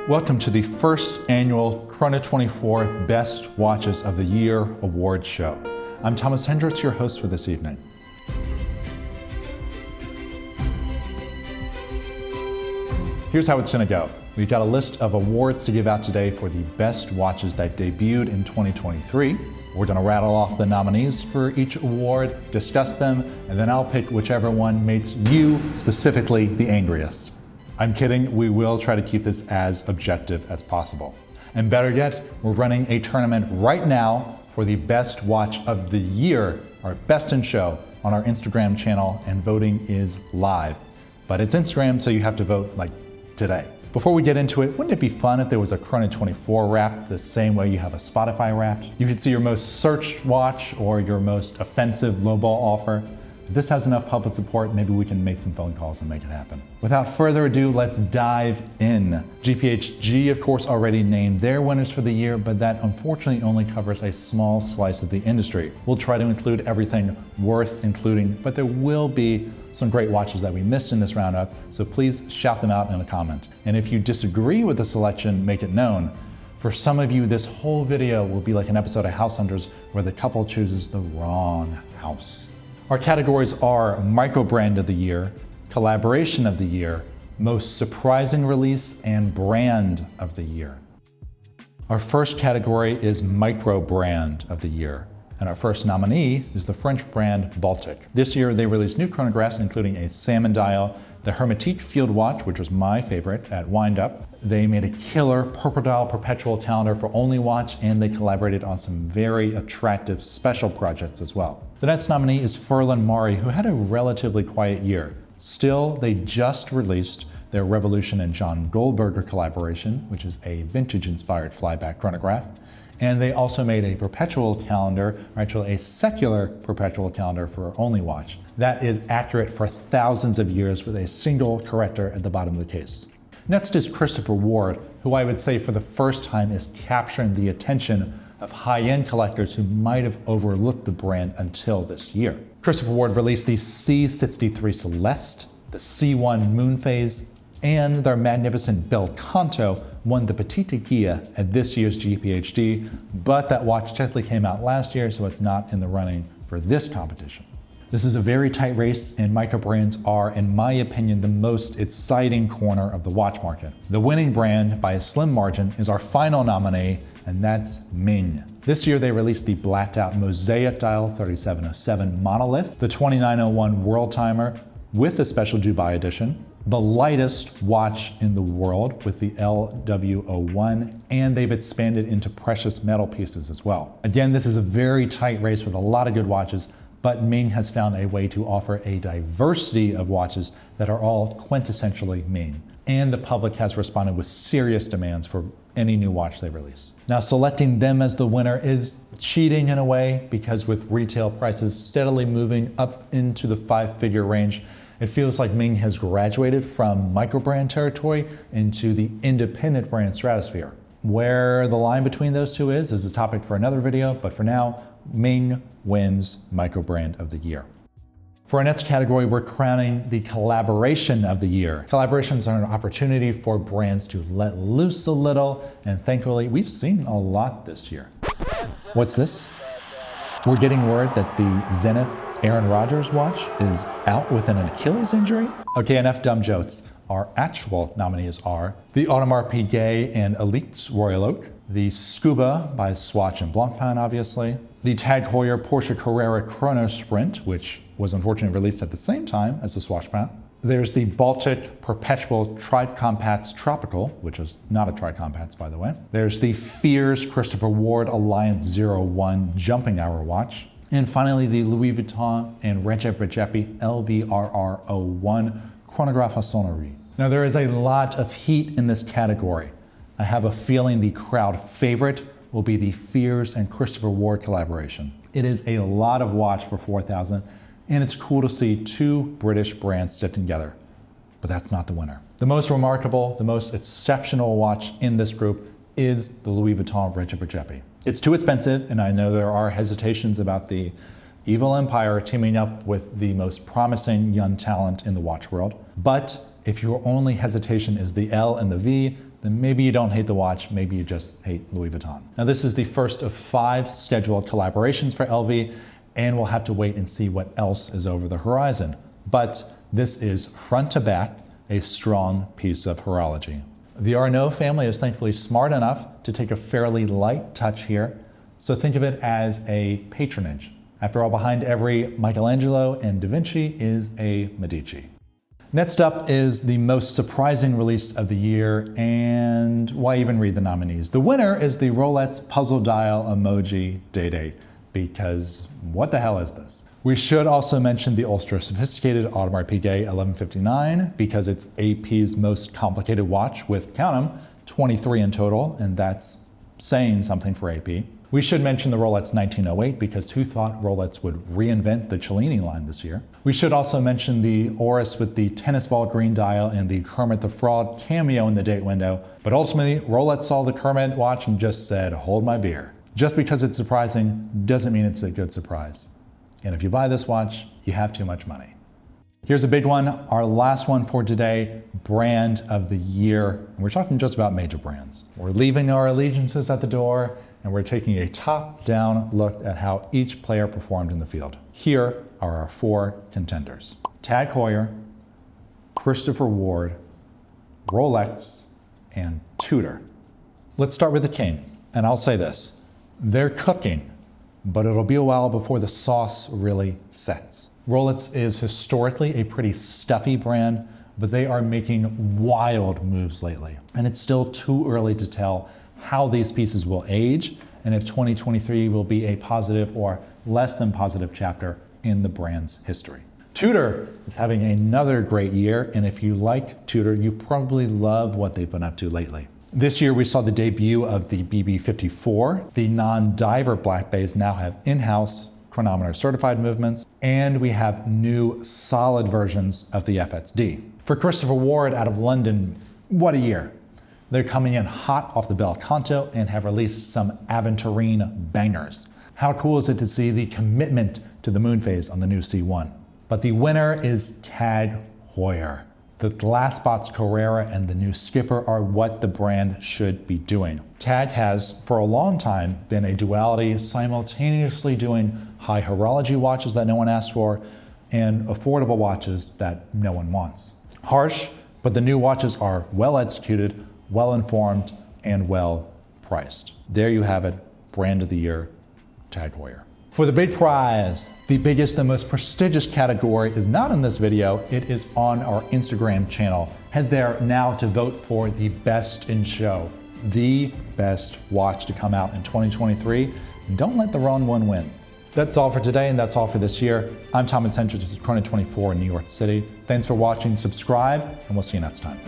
Welcome to the first annual Chrono 24 Best Watches of the Year Award Show. I'm Thomas Hendricks, your host for this evening. Here's how it's going to go. We've got a list of awards to give out today for the best watches that debuted in 2023. We're going to rattle off the nominees for each award, discuss them, and then I'll pick whichever one makes you specifically the angriest. I'm kidding, we will try to keep this as objective as possible. And better yet, we're running a tournament right now for the best watch of the year, our best in show, on our Instagram channel, and voting is live. But it's Instagram, so you have to vote like today. Before we get into it, wouldn't it be fun if there was a Chrono 24 wrap the same way you have a Spotify wrap? You could see your most searched watch or your most offensive lowball offer. If this has enough public support, maybe we can make some phone calls and make it happen. Without further ado, let's dive in. GPHG, of course, already named their winners for the year, but that unfortunately only covers a small slice of the industry. We'll try to include everything worth including, but there will be some great watches that we missed in this roundup, so please shout them out in a comment. And if you disagree with the selection, make it known. For some of you, this whole video will be like an episode of House Hunters where the couple chooses the wrong house. Our categories are Microbrand of the Year, Collaboration of the Year, Most Surprising Release, and Brand of the Year. Our first category is Microbrand of the Year, and our first nominee is the French brand Baltic. This year they released new chronographs including a salmon dial, the Hermetique Field Watch, which was my favorite at Wind Up. They made a killer purple dial perpetual calendar for Only Watch, and they collaborated on some very attractive special projects as well. The next nominee is Furlan Mari, who had a relatively quiet year. Still, they just released their Revolution and John Goldberger collaboration, which is a vintage-inspired flyback chronograph. And they also made a perpetual calendar, or actually a secular perpetual calendar for Only Watch. That is accurate for thousands of years with a single corrector at the bottom of the case. Next is Christopher Ward, who I would say for the first time is capturing the attention of high-end collectors who might have overlooked the brand until this year. Christopher Ward released the C63 Celeste, the C1 Moonphase, and their magnificent Bel Canto won the Petite Guia at this year's GPHD, but that watch technically came out last year, so it's not in the running for this competition. This is a very tight race, and microbrands are, in my opinion, the most exciting corner of the watch market. The winning brand, by a slim margin, is our final nominee, and that's Ming. This year they released the blacked out Mosaic Dial 3707 Monolith, the 2901 World Timer with a special Dubai edition, the lightest watch in the world with the LW01, and they've expanded into precious metal pieces as well. Again, this is a very tight race with a lot of good watches, but Ming has found a way to offer a diversity of watches that are all quintessentially Ming. And the public has responded with serious demands for any new watch they release. Now, selecting them as the winner is cheating in a way, because with retail prices steadily moving up into the 5-figure range, it feels like Ming has graduated from microbrand territory into the independent brand stratosphere. Where the line between those two is a topic for another video, but for now, Ming wins Microbrand of the Year. For our next category, we're crowning the Collaboration of the Year. Collaborations are an opportunity for brands to let loose a little, and thankfully, we've seen a lot this year. What's this? We're getting word that the Zenith Aaron Rodgers watch is out with an Achilles injury? Okay, enough dumb jokes. Our actual nominees are the Audemars Piguet and Elite Royal Oak, the Scuba by Swatch and Blancpain, obviously, the Tag Heuer Porsche Carrera Chrono Sprint, which was unfortunately released at the same time as the Swatch Paint. There's the Baltic Perpetual Tricompats Tropical, which is not a Tricompats, by the way. There's the Fears Christopher Ward Alliance 01 Jumping Hour watch. And finally, the Louis Vuitton and Recep Recepi LVRR01 Chronographe à Sonnerie. Now, there is a lot of heat in this category. I have a feeling the crowd favorite will be the Fears and Christopher Ward collaboration. It is a lot of watch for $4,000, and it's cool to see two British brands stick together. But that's not the winner. The most remarkable, the most exceptional watch in this group is the Louis Vuitton Recep Recepi. It's too expensive, and I know there are hesitations about the evil empire teaming up with the most promising young talent in the watch world. But if your only hesitation is the L and the V, then maybe you don't hate the watch, maybe you just hate Louis Vuitton. Now this is the first of 5 scheduled collaborations for LV, and we'll have to wait and see what else is over the horizon. But this is front to back a strong piece of horology. The Arnault family is thankfully smart enough to take a fairly light touch here, so think of it as a patronage. After all, behind every Michelangelo and Da Vinci is a Medici. Next up is the most surprising release of the year, and why even read the nominees? The winner is the Rolex puzzle dial emoji Day-Date, because what the hell is this? We should also mention the ultra sophisticated Audemars Piguet 1159 because it's AP's most complicated watch with, count them, 23 in total, and that's saying something for AP. We should mention the Rolex 1908 because who thought Rolex would reinvent the Cellini line this year? We should also mention the Oris with the tennis ball green dial and the Kermit the Frog cameo in the date window. But ultimately, Rolex saw the Kermit watch and just said, hold my beer. Just because it's surprising doesn't mean it's a good surprise. And if you buy this watch, you have too much money. Here's a big one, our last one for today, brand of the year. And we're talking just about major brands. We're leaving our allegiances at the door, and we're taking a top-down look at how each player performed in the field. Here are our 4 contenders. Tag Heuer, Christopher Ward, Rolex, and Tudor. Let's start with the king, and I'll say this. They're cooking, but it'll be a while before the sauce really sets. Rolex is historically a pretty stuffy brand, but they are making wild moves lately. And it's still too early to tell how these pieces will age and if 2023 will be a positive or less than positive chapter in the brand's history. Tudor is having another great year, and if you like Tudor, you probably love what they've been up to lately. This year we saw the debut of the BB54. The non-diver black bays now have in-house chronometer certified movements, and we have new solid versions of the FXD. For Christopher Ward out of London, what a year. They're coming in hot off the Bel Canto and have released some Aventurine bangers. How cool is it to see the commitment to the moon phase on the new C1? But the winner is Tag Heuer. The Glassbots Carrera and the new Skipper are what the brand should be doing. Tag has, for a long time, been a duality, simultaneously doing high horology watches that no one asked for and affordable watches that no one wants. Harsh, but the new watches are well executed, well informed, and well priced. There you have it, brand of the year, Tag Heuer. For the big prize, the biggest and most prestigious category is not in this video, it is on our Instagram channel. Head there now to vote for the best in show, the best watch to come out in 2023, and don't let the wrong one win. That's all for today, and that's all for this year. I'm Thomas Hendricks with Chrono 24 in New York City. Thanks for watching, subscribe, and we'll see you next time.